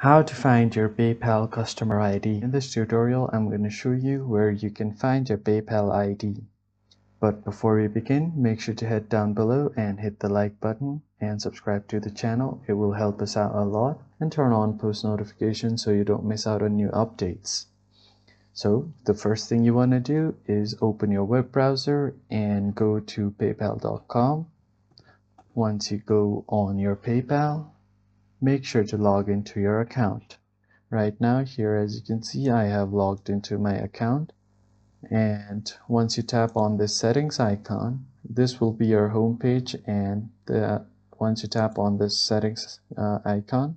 How to find your PayPal customer ID. In this tutorial, I'm going to show you where you can find your PayPal ID. But before we begin, make sure to head down below and hit the like button and subscribe to the channel. It will help us out a lot, and turn on post notifications so you don't miss out on new updates. So the first thing you want to do is open your web browser and go to paypal.com. Once you go on your PayPal, make sure to log into your account. Right now here, as you can see, I have logged into my account, and once you tap on this settings icon, this will be your home page, and once you tap on this settings icon,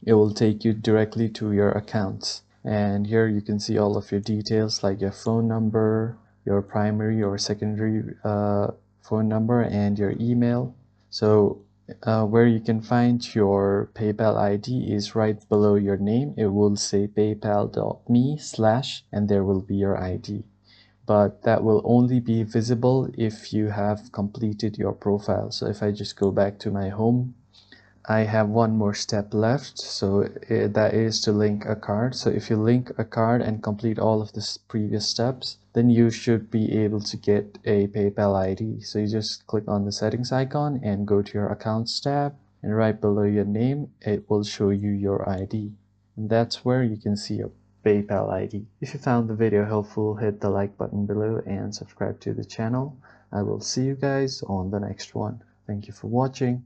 it will take you directly to your accounts. And here you can see all of your details like your phone number, your primary or secondary phone number, and your email. So where you can find your PayPal ID is right below your name. It will say paypal.me/ and there will be your ID. But that will only be visible if you have completed your profile. So if I just go back to my home, I have one more step left, so that is to link a card. So if you link a card and complete all of the previous steps, then you should be able to get a PayPal ID. So you just click on the settings icon and go to your accounts tab, and right below your name, it will show you your ID. And that's where you can see your PayPal ID. If you found the video helpful, hit the like button below and subscribe to the channel. I will see you guys on the next one. Thank you for watching.